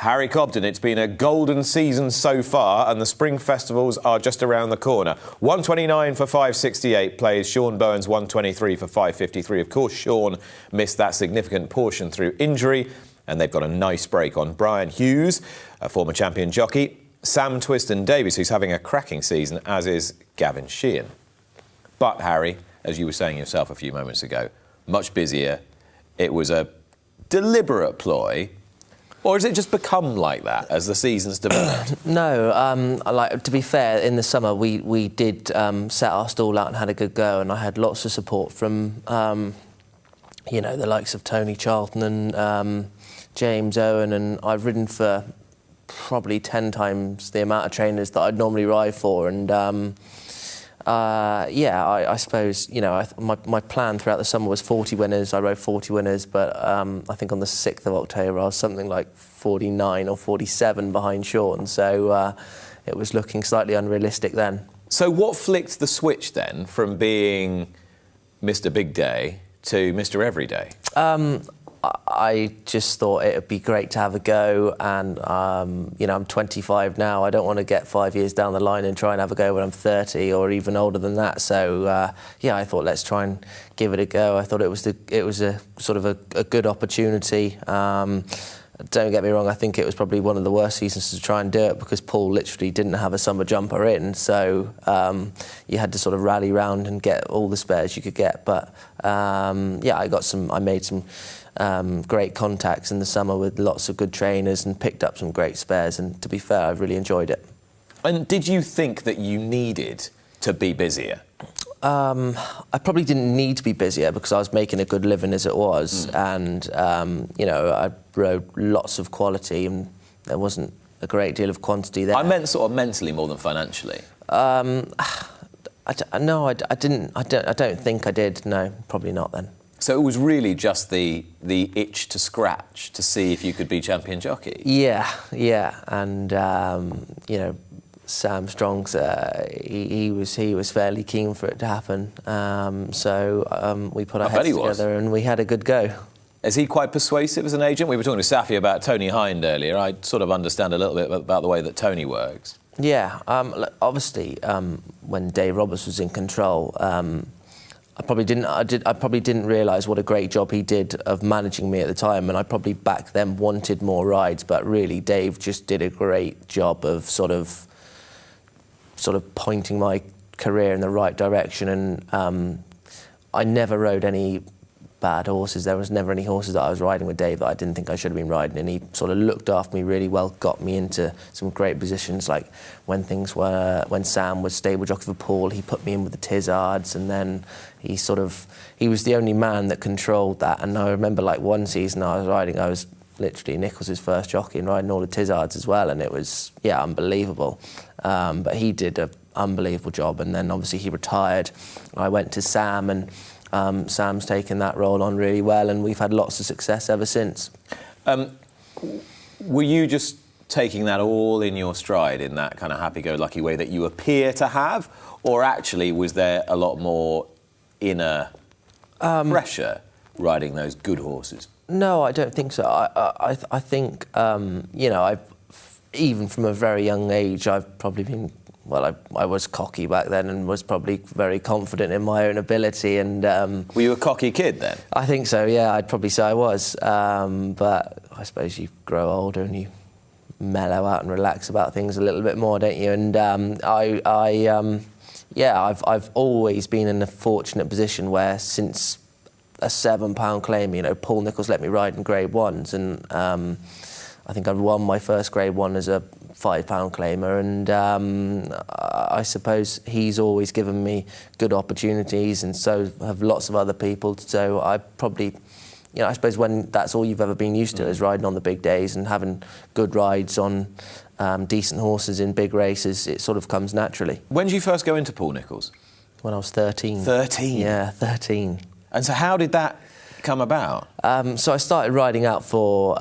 Harry Cobden, it's been a golden season so far and the spring festivals are just around the corner. 129 for 568 plays Sean Bowen's 123 for 553. Of course, Sean missed that significant portion through injury, and they've got a nice break on Brian Hughes, a former champion jockey, Sam Twiston-Davies, who's having a cracking season, as is Gavin Sheehan. But, Harry, as you were saying yourself a few moments ago, much busier. It was a deliberate ploy. Or has it just become like that as the season's developed? No, to be fair, in the summer we did set our stall out and had a good go, and I had lots of support from, the likes of Tony Charlton and James Owen, and I've ridden for probably 10 times the amount of trainers that I'd normally ride for, and I suppose, my plan throughout the summer was 40 winners. I rode 40 winners, but I think on the 6th of October I was something like 49 or 47 behind Sean, so it was looking slightly unrealistic then. So what flicked the switch then from being Mr. Big Day to Mr. Everyday? I just thought it would be great to have a go, and I'm 25 now. I don't want to get 5 years down the line and try and have a go when I'm 30 or even older than that. So I thought let's try and give it a go. I thought it was a sort of a good opportunity. Don't get me wrong, I think it was probably one of the worst seasons to try and do it because Paul literally didn't have a summer jumper in, so you had to sort of rally round and get all the spares you could get. But I made some great contacts in the summer with lots of good trainers and picked up some great spares, and to be fair, I've really enjoyed it. And did you think that you needed to be busier? I probably didn't need to be busier because I was making a good living as it was, and I rode lots of quality and there wasn't a great deal of quantity there. I meant sort of mentally more than financially. I don't think I did. No, probably not then. So it was really just the itch to scratch to see if you could be champion jockey? Yeah, and Sam Strong's he was fairly keen for it to happen, so we put our heads together and we had a good go. Is he quite persuasive as an agent? We were talking to Safi about Tony Hind earlier. I sort of understand a little bit about the way that Tony works. Yeah, obviously when Dave Roberts was in control, I probably didn't realise what a great job he did of managing me at the time, and I probably back then wanted more rides, but really Dave just did a great job of sort of pointing my career in the right direction, and I never rode any bad horses. There was never any horses that I was riding with Dave that I didn't think I should have been riding, and he sort of looked after me really well, got me into some great positions, like when Sam was stable jockey for Paul, he put me in with the Tizzards, and then he was the only man that controlled that. And I remember like one season I was literally Nichols' first jockey and riding all the Tizzards as well, and it was unbelievable. But he did an unbelievable job, and then obviously he retired. I went to Sam, and Sam's taken that role on really well, and we've had lots of success ever since. Were you just taking that all in your stride in that kind of happy-go-lucky way that you appear to have, or actually was there a lot more inner pressure riding those good horses? No, I don't think so. I think I've even from a very young age I've probably been. Well, I was cocky back then and was probably very confident in my own ability. And were you a cocky kid then? I think so, yeah. I'd probably say I was. But I suppose you grow older and you mellow out and relax about things a little bit more, don't you? And I've always been in a fortunate position where since a £7 claim, Paul Nichols let me ride in Grade 1s, and I think I won my first Grade 1 as a £5 claimer, and I suppose he's always given me good opportunities, and so have lots of other people. So I probably, I suppose when that's all you've ever been used to is riding on the big days and having good rides on decent horses in big races, it sort of comes naturally. When did you first go into Paul Nichols? When I was 13. 13? Yeah, 13. And so how did that come about? So I started riding out for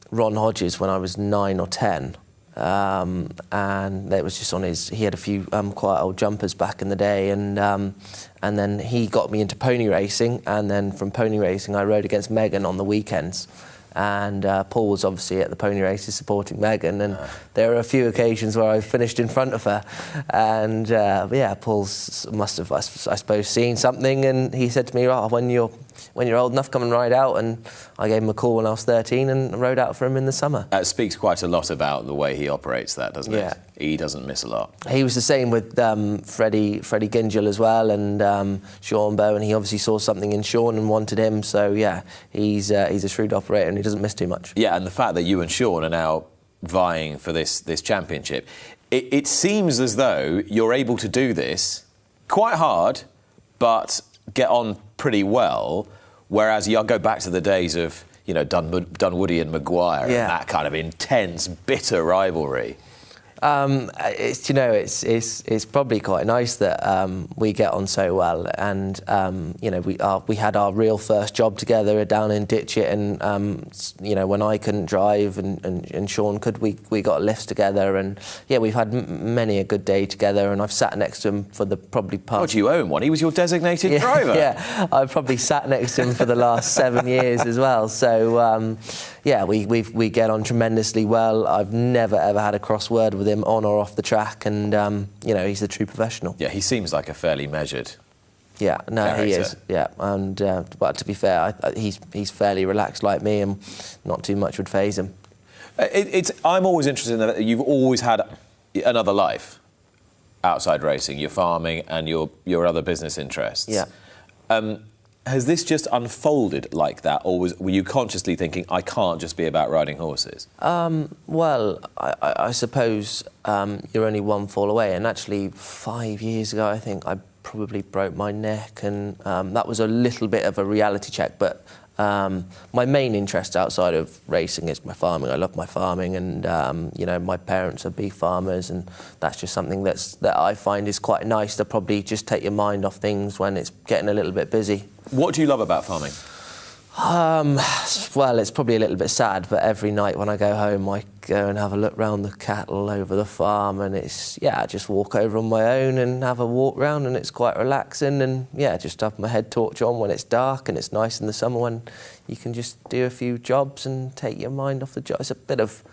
Ron Hodges when I was 9 or 10. And it was just he had a few quite old jumpers back in the day, and then he got me into pony racing, and then from pony racing I rode against Megan on the weekends, and Paul was obviously at the pony races supporting Megan, and there were a few occasions where I finished in front of her, and yeah, Paul must have, I suppose, seen something, and he said to me, "Oh, when you're old enough, come and ride out." And I gave him a call when I was 13 and rode out for him in the summer. That speaks quite a lot about the way he operates that, doesn't it? Yeah. He doesn't miss a lot. He was the same with Freddie Gingell as well, and Sean Bowen. He obviously saw something in Sean and wanted him. So yeah, he's a shrewd operator and he doesn't miss too much. Yeah, and the fact that you and Sean are now vying for this championship, it seems as though you're able to do this quite hard, but get on pretty well. Whereas you go back to the days of, you know, Dunwoody and Maguire, and that kind of intense, bitter rivalry. It's probably quite nice that we get on so well, and you know, we had our real first job together down in Ditchit, and you know, when I couldn't drive and Sean could, we got lifts together, and yeah, we've had many a good day together, and I've sat next to him for the probably past. God, you own one. He was your designated driver. Yeah, I've probably sat next to him for the last 7 years as well. So yeah, we get on tremendously well. I've never ever had a cross word with him on or off the track, and you know, he's a true professional. Yeah, he seems like a fairly measured. Yeah, no, character. He is. Yeah, and but to be fair, he's fairly relaxed like me, and not too much would faze him. I'm always interested in that you've always had another life outside racing, your farming and your other business interests. Yeah. Has this just unfolded like that, or were you consciously thinking, I can't just be about riding horses? Well, I suppose you're only one fall away, and actually 5 years ago, I think I probably broke my neck, and that was a little bit of a reality check, but my main interest outside of racing is my farming. I love my farming, and you know, my parents are beef farmers, and that's just something that I find is quite nice to probably just take your mind off things when it's getting a little bit busy. What do you love about farming? Well, it's probably a little bit sad, but every night when I go home, I go and have a look round the cattle over the farm, and it's, yeah, I just walk over on my own and have a walk round, and it's quite relaxing, and yeah, just have my head torch on when it's dark, and it's nice in the summer when you can just do a few jobs and take your mind off the job. It's a bit of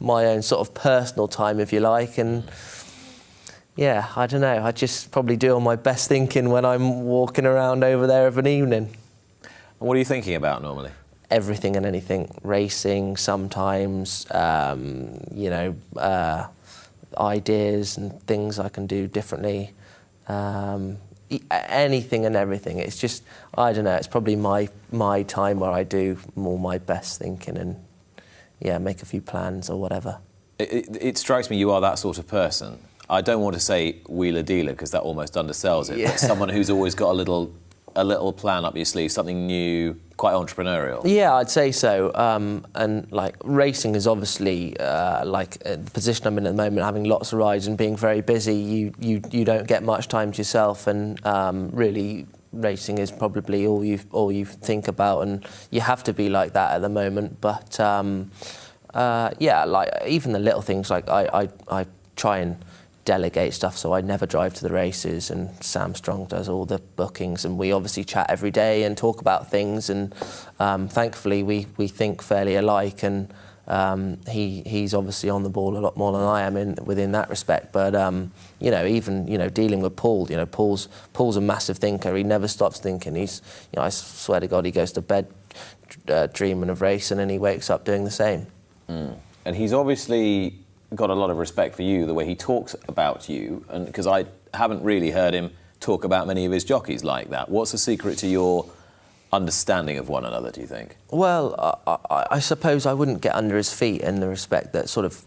my own sort of personal time, if you like, and yeah, I don't know, I just probably do all my best thinking when I'm walking around over there of an evening. What are you thinking about normally? Everything and anything. Racing sometimes, you know, ideas and things I can do differently. Anything and everything. It's just, I don't know, it's probably my time where I do more my best thinking and, yeah, make a few plans or whatever. It strikes me you are that sort of person. I don't want to say wheeler dealer because that almost undersells it, but someone who's always got a little plan up your sleeve, something new, quite entrepreneurial. Yeah, I'd say so. And like racing is obviously like the position I'm in at the moment, having lots of rides and being very busy. You don't get much time to yourself, and really racing is probably all you think about, and you have to be like that at the moment. But yeah, like even the little things, like I try and delegate stuff, so I never drive to the races, and Sam Strong does all the bookings, and we obviously chat every day and talk about things, and thankfully we think fairly alike, and he's obviously on the ball a lot more than I am within that respect. But you know, even dealing with Paul, Paul's a massive thinker. He never stops thinking. He's, I swear to God, he goes to bed dreaming of racing, and he wakes up doing the same. And he's obviously got a lot of respect for you, the way he talks about you, and because I haven't really heard him talk about many of his jockeys like that. What's the secret to your understanding of one another, do you think? Well, I suppose I wouldn't get under his feet in the respect that sort of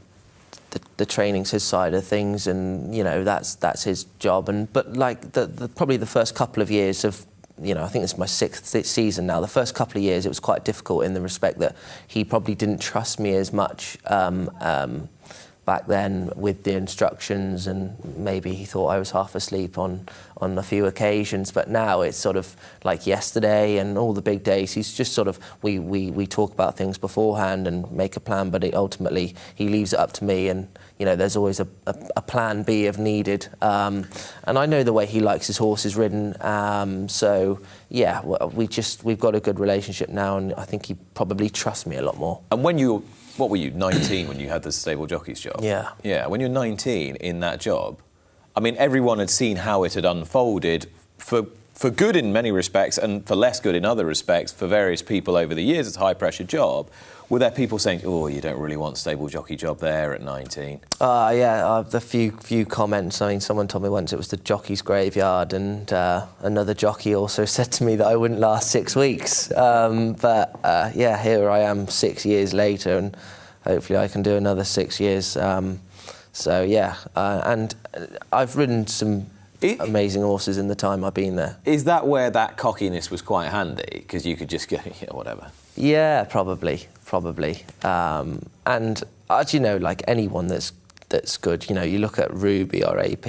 the training's his side of things, and that's his job. But like probably the first couple of years of, I think it's my 6th season now. The first couple of years it was quite difficult in the respect that he probably didn't trust me as much back then with the instructions, and maybe he thought I was half asleep on a few occasions. But now it's sort of like yesterday and all the big days. He's just sort of, we talk about things beforehand and make a plan, but ultimately he leaves it up to me, and you know, there's always a plan B if needed. And I know the way he likes his horses ridden. So yeah, we've got a good relationship now, and I think he probably trusts me a lot more. And what were you, 19 when you had the stable jockey's job? Yeah. Yeah, when you're 19 in that job, I mean, everyone had seen how it had unfolded for good in many respects and for less good in other respects for various people over the years. It's a high-pressure job. Were there people saying, oh, you don't really want a stable jockey job there at 19? Yeah, the few comments. I mean, someone told me once it was the jockey's graveyard, and another jockey also said to me that I wouldn't last 6 weeks. Yeah, here I am 6 years later, and hopefully I can do another 6 years. So yeah, and I've ridden some amazing horses in the time I've been there. Is that where that cockiness was quite handy? Because you could just go, yeah, whatever. Yeah, probably. And as you know, like anyone that's good, you know, you look at Ruby or AP,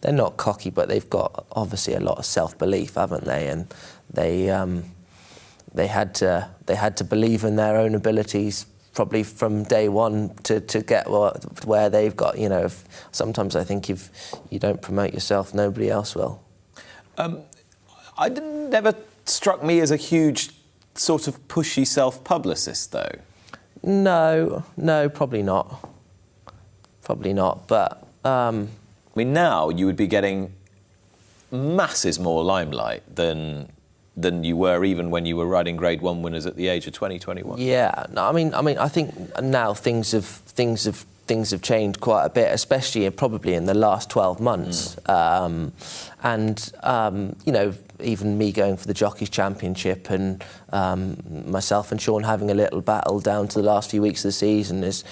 they're not cocky, but they've got obviously a lot of self-belief, haven't they? And they had to believe in their own abilities probably from day one to get where they've got. You know, sometimes I think if you don't promote yourself, nobody else will. Never struck me as a huge sort of pushy self-publicist, though. No, probably not. But I mean, now you would be getting masses more limelight than you were even when you were riding Grade 1 winners at the age of 20, 21. Yeah, no, I mean, I think now things have changed quite a bit, especially probably in the last 12 months. You know, even me going for the Jockeys Championship and myself and Sean having a little battle down to the last few weeks of the season it's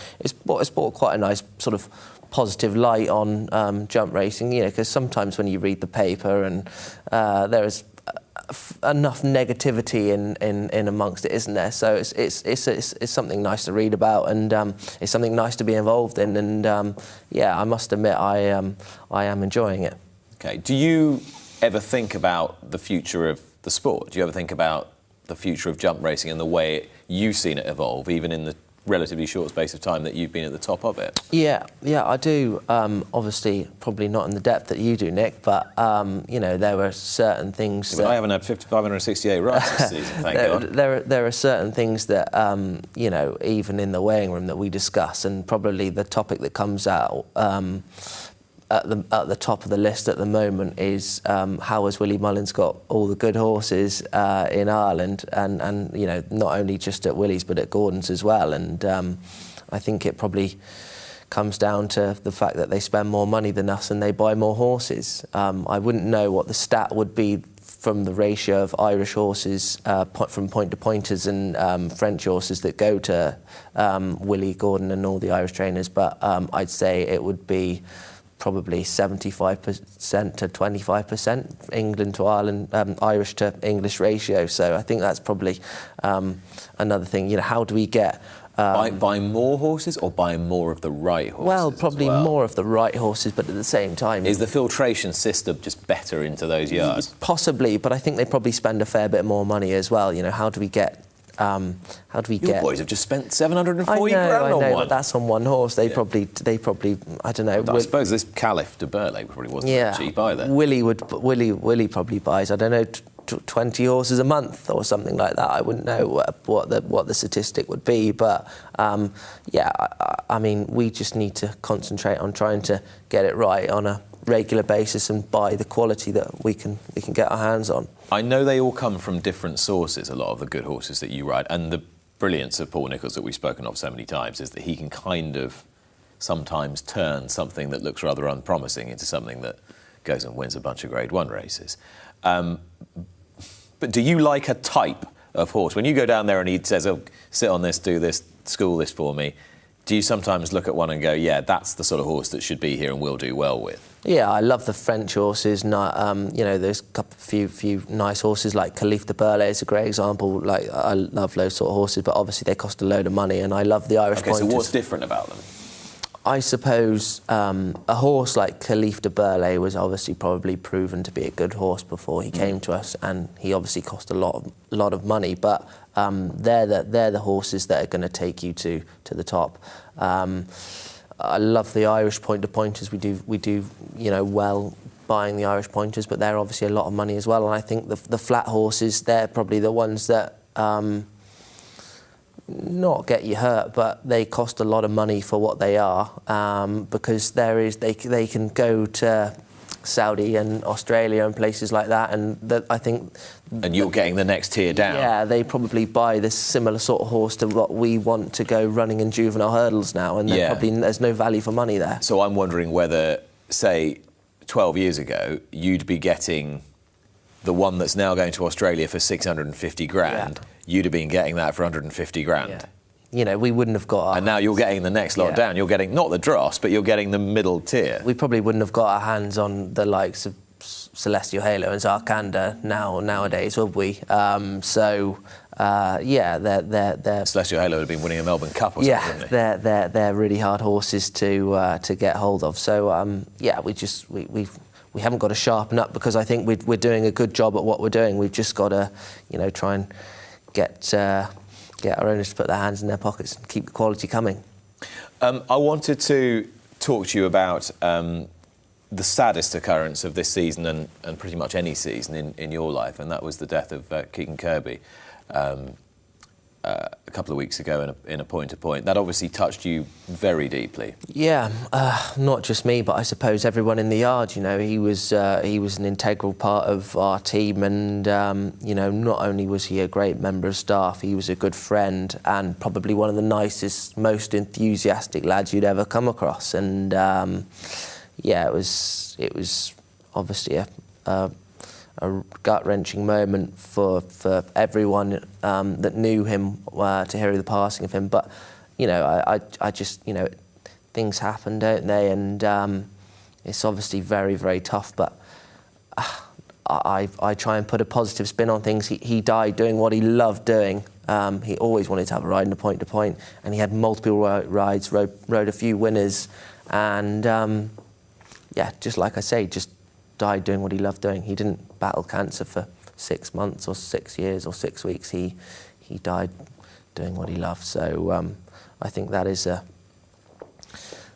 brought quite a nice sort of positive light on jump racing, you know, because sometimes when you read the paper and there is enough negativity in amongst it, isn't there? So it's something nice to read about, and it's something nice to be involved in, and yeah, I must admit I am enjoying it. Okay, do you ever think about the future of the sport? Do you ever think about the future of jump racing and the way you've seen it evolve, even in the relatively short space of time that you've been at the top of it? Yeah, I do. Obviously, probably not in the depth that you do, Nick, but, you know, there were certain things I haven't had 568 rides this season, thank God. There are certain things that, you know, even in the weighing room that we discuss, and probably the topic that comes out at the top of the list at the moment is how has Willie Mullins got all the good horses in Ireland, and you know, not only just at Willie's but at Gordon's as well. And I think it probably comes down to the fact that they spend more money than us and they buy more horses. I wouldn't know what the stat would be from the ratio of Irish horses from point to pointers and French horses that go to Willie, Gordon and all the Irish trainers, but I'd say it would be probably 75% to 25% England to Ireland, Irish to English ratio. So I think that's probably another thing. You know, how do we get buy more horses or buy more of the right horses? Well, probably more of the right horses, but at the same time, is the filtration system just better into those yards? Possibly, but I think they probably spend a fair bit more money as well. You know, how do we get? Your boys have just spent 740 grand on one. But that's on one horse. They probably, I don't know. I suppose this Caliph de Burley probably wasn't cheap either. Willie probably buys, I don't know, 20 horses a month or something like that. I wouldn't know what the statistic would be, but yeah, I mean, we just need to concentrate on trying to get it right on a regular basis and buy the quality that we can get our hands on. I know they all come from different sources, a lot of the good horses that you ride, and the brilliance of Paul Nichols that we've spoken of so many times is that he can kind of sometimes turn something that looks rather unpromising into something that goes and wins a bunch of Grade 1 races. But do you like a type of horse? When you go down there and he says, oh, sit on this, do this, school this for me, do you sometimes look at one and go, yeah, that's the sort of horse that should be here and we'll do well with? Yeah, I love the French horses. You know, there's a few nice horses like Caliph de Burley is a great example. Like, I love those sort of horses, but obviously they cost a load of money, and I love the Irish pointers. So what's different about them? I suppose a horse like Khalif de Burle was obviously probably proven to be a good horse before he came to us, and he obviously cost a lot of money. But they're the horses that are going to take you to the top. I love the Irish pointers. We do well buying the Irish pointers, but they're obviously a lot of money as well. And I think the flat horses, they're probably the ones that not get you hurt, but they cost a lot of money for what they are, because they can go to Saudi and Australia and places like that, and I think. And you're getting the next tier down. Yeah, they probably buy this similar sort of horse to what we want to go running in juvenile hurdles now, and there's no value for money there. So I'm wondering whether, say, 12 years ago, you'd be getting the one that's now going to Australia for 650 grand. Yeah. You'd have been getting that for 150 grand. Yeah. We wouldn't have got our And now you're getting the next lot down. You're getting not the dross, but you're getting the middle tier. We probably wouldn't have got our hands on the likes of Celestial Halo and Zarkanda nowadays, would we? They're Celestial Halo would have been winning a Melbourne Cup or something, wouldn't they? They're really hard horses to get hold of. So we haven't got to sharpen up, because I think we're doing a good job at what we're doing. We've just got to try and get our owners to put their hands in their pockets and keep the quality coming. I wanted to talk to you about the saddest occurrence of this season and pretty much any season in your life, and that was the death of K Kirby a couple of weeks ago in a point-to-point. That obviously touched you very deeply. Yeah, not just me, but I suppose everyone in the yard. He was an integral part of our team, and not only was he a great member of staff, he was a good friend and probably one of the nicest, most enthusiastic lads you'd ever come across. And it was obviously a gut-wrenching moment for everyone that knew him to hear the passing of him. But I just things happen, don't they? And it's obviously very, very tough. But I try and put a positive spin on things. He died doing what he loved doing. He always wanted to have a ride in a point-to-point, and he had multiple rides, rode a few winners, and just like I say, just died doing what he loved doing. He didn't battle cancer for 6 months or 6 years or 6 weeks. He died doing what he loved. So I think that is the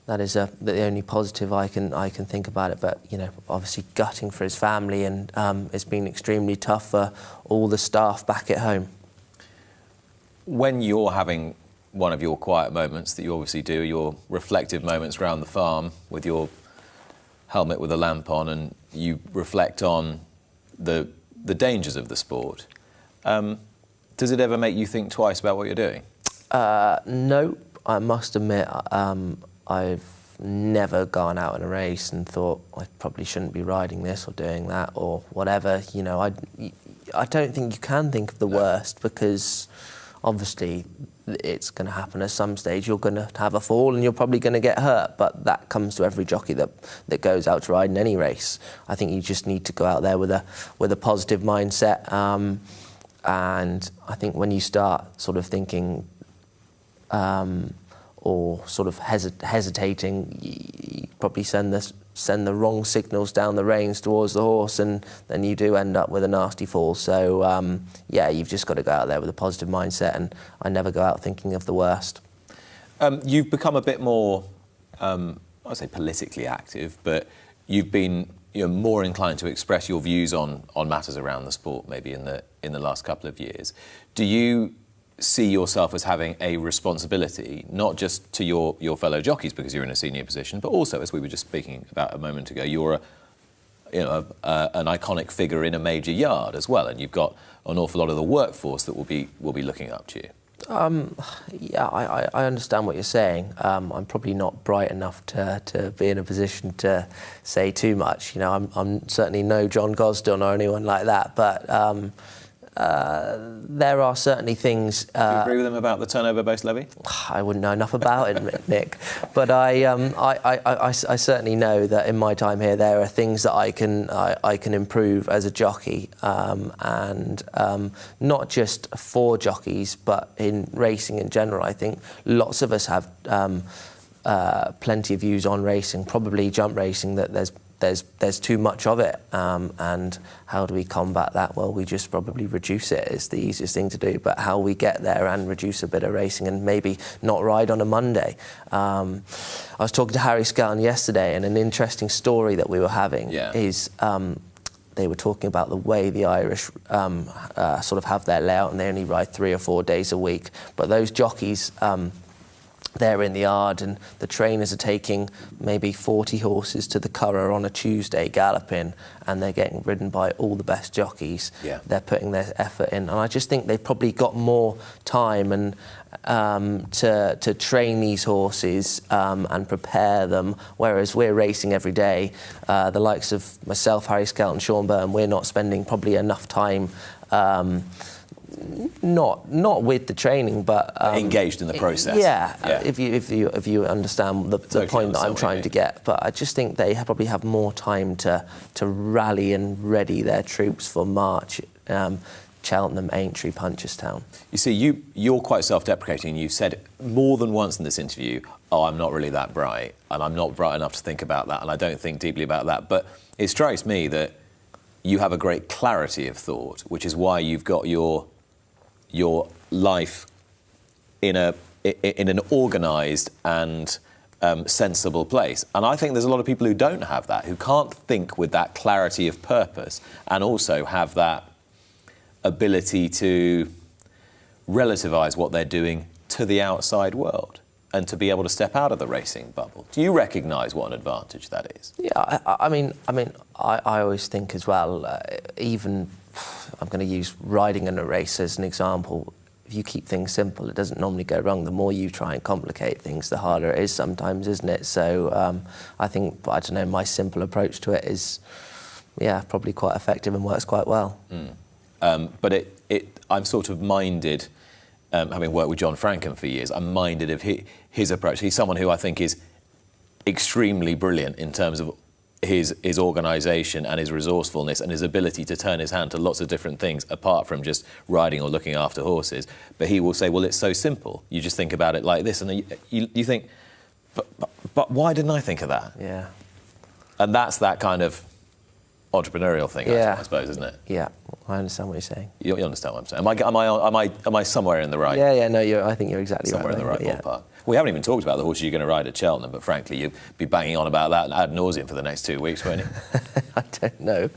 only positive I can think about it. But obviously gutting for his family, and it's been extremely tough for all the staff back at home. When you're having one of your quiet moments that you obviously do, your reflective moments around the farm with your helmet with a lamp on, and you reflect on the dangers of the sport, does it ever make you think twice about what you're doing? No, I must admit, I've never gone out in a race and thought I probably shouldn't be riding this or doing that or whatever. I don't think you can think of the worst, because obviously it's going to happen at some stage. You're going to have a fall and you're probably going to get hurt, but that comes to every jockey that goes out to ride in any race. I think you just need to go out there with a positive mindset, and I think when you start sort of thinking or sort of hesitating, you probably send the wrong signals down the reins towards the horse, and then you do end up with a nasty fall. So you've just got to go out there with a positive mindset, and I never go out thinking of the worst. You've become a bit more, I'd say politically active, but you've been more inclined to express your views on matters around the sport maybe in the last couple of years. Do you see yourself as having a responsibility, not just to your fellow jockeys because you're in a senior position, but also, as we were just speaking about a moment ago, you're an iconic figure in a major yard as well, and you've got an awful lot of the workforce that will be looking up to you. I understand what you're saying. I'm probably not bright enough to be in a position to say too much. I'm certainly no John Gosden or anyone like that, but there are certainly things. Do you agree with him about the turnover-based levy? I wouldn't know enough about it, Nick. But I certainly know that in my time here there are things that I can improve as a jockey, and not just for jockeys, but in racing in general. I think lots of us have plenty of views on racing, probably jump racing, that there's too much of it, and how do we combat that? Well, we just probably reduce it. It's the easiest thing to do, but how we get there and reduce a bit of racing and maybe not ride on a Monday. I was talking to Harry Skelton yesterday, and an interesting story that we were having is they were talking about the way the Irish sort of have their layout, and they only ride 3 or 4 days a week, but those jockeys, they're in the yard, and the trainers are taking maybe 40 horses to the Curragh on a Tuesday galloping, and they're getting ridden by all the best jockeys. Yeah. They're putting their effort in, and I just think they've probably got more time and to train these horses and prepare them, whereas we're racing every day. The likes of myself, Harry Skelton, Sean Byrne, we're not spending probably enough time not with the training, but engaged in the process. Yeah. If you understand the totally point that I'm trying to get, but I just think they probably have more time to rally and ready their troops for March. Cheltenham, Aintree, Punchestown. You see, you're quite self-deprecating. You said more than once in this interview, "Oh, I'm not really that bright, and I'm not bright enough to think about that, and I don't think deeply about that." But it strikes me that you have a great clarity of thought, which is why you've got your life in an organised and sensible place. And I think there's a lot of people who don't have that, who can't think with that clarity of purpose, and also have that ability to relativise what they're doing to the outside world and to be able to step out of the racing bubble. Do you recognise what an advantage that is? Yeah, I always think as well, even, I'm going to use riding in a race as an example, if you keep things simple, it doesn't normally go wrong. The more you try and complicate things, the harder it is sometimes, isn't it? So I think, I don't know, my simple approach to it is, probably quite effective and works quite well. But I'm sort of minded, having worked with John Franken for years, I'm minded of his approach. He's someone who I think is extremely brilliant in terms of his organisation and his resourcefulness and his ability to turn his hand to lots of different things apart from just riding or looking after horses. But he will say, well, it's so simple. You just think about it like this. And you think, but why didn't I think of that? Yeah. And that's that kind of entrepreneurial thing, I suppose, isn't it? Yeah, I understand what you're saying. You understand what I'm saying? Am I somewhere in the right? Yeah. No, I think you're exactly somewhere in the right yeah. ballpark. We haven't even talked about the horses you're going to ride at Cheltenham, but frankly, you'll be banging on about that ad nauseum for the next 2 weeks, won't you? I don't know.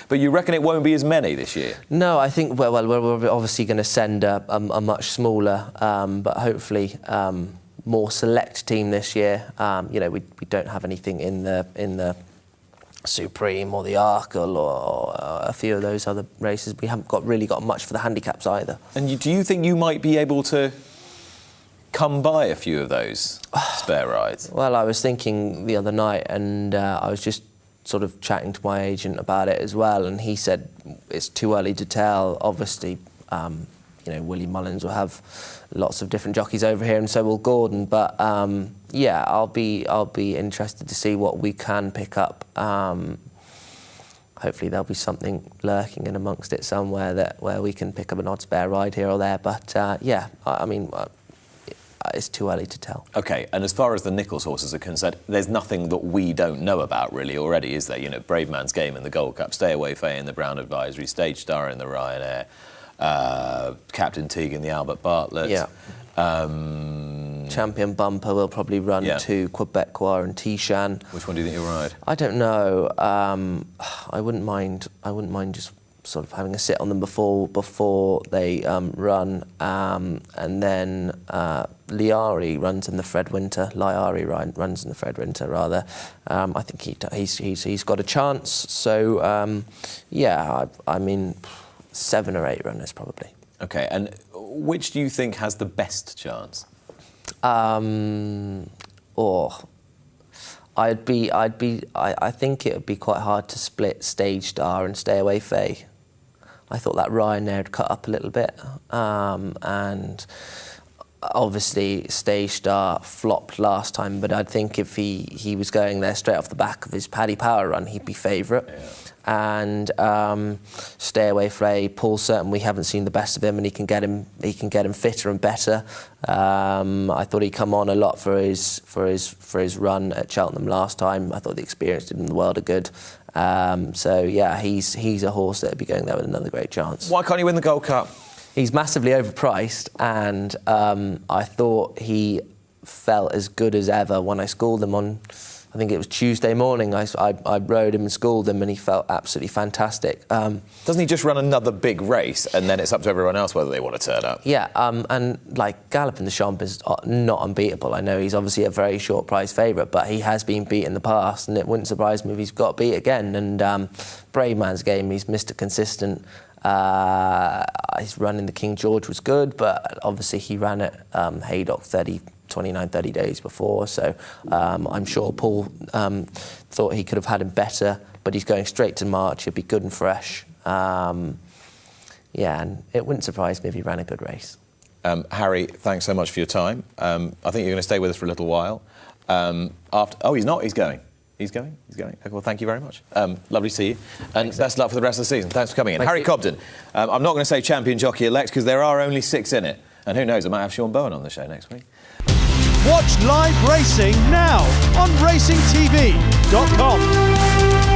But you reckon it won't be as many this year? No, I think, well we're obviously going to send a much smaller, but hopefully more select team this year. We don't have anything in the Supreme or the Arkle or a few of those other races. We haven't really got much for the handicaps either. And do you think you might be able to come by a few of those spare rides? Well, I was thinking the other night, and I was just sort of chatting to my agent about it as well, and he said it's too early to tell. Obviously, Willie Mullins will have lots of different jockeys over here, and so will Gordon. But I'll be interested to see what we can pick up. Hopefully there'll be something lurking in amongst it somewhere where we can pick up an odd spare ride here or there. But it's too early to tell. OK, and as far as the Nichols horses are concerned, there's nothing that we don't know about really already, is there? Brave Man's Game in the Gold Cup, Stay Away Fay in the Brown Advisory, Stage Star in the Ryanair, Captain Teague in the Albert Bartlett. Yeah. Champion Bumper will probably run to Quebecois and Tishan. Which one do you think you'll ride? I don't know. I wouldn't mind just sort of having a sit on them before they run, and then Liari runs in the Fred Winter. Runs in the Fred Winter rather. I think he's got a chance. So I mean, 7 or 8 runners probably. Okay, and which do you think has the best chance? I think it would be quite hard to split Stage Star and Stay Away Fay. I thought that Ryanair had cut up a little bit, and obviously stage start, flopped last time, but I think if he was going there straight off the back of his Paddy Power run, he'd be favourite. Yeah. And Stay Away Flay, Paul's certain we haven't seen the best of him, and he can get him fitter and better. I thought he'd come on a lot for his run at Cheltenham last time. I thought the experience did him the world of good. So yeah, he's a horse that'd be going there with another great chance. Why can't he win the Gold Cup? He's massively overpriced, and I thought he felt as good as ever when I schooled him on, I think it was Tuesday morning. I rode him and schooled him, and he felt absolutely fantastic. Doesn't he just run another big race, and then it's up to everyone else whether they want to turn up? Yeah, and like Galloping the Champ is not unbeatable. I know he's obviously a very short price favourite, but he has been beat in the past, and it wouldn't surprise me if he's got beat again. And Brave Man's Game, he's Mr. Consistent. His run in the King George was good, but obviously he ran at Haydock 29-30 days before, so I'm sure Paul thought he could have had him better, but he's going straight to March. He'll be good and fresh. Yeah, and it wouldn't surprise me if he ran a good race. Harry, thanks so much for your time. I think you're going to stay with us for a little while. He's not. He's going. He's going? Okay, well, thank you very much. Lovely to see you. And best of luck for the rest of the season. Thanks for coming in. Harry Cobden. I'm not going to say champion jockey-elect because there are only 6 in it. And who knows, I might have Sean Bowen on the show next week. Watch live racing now on racingtv.com.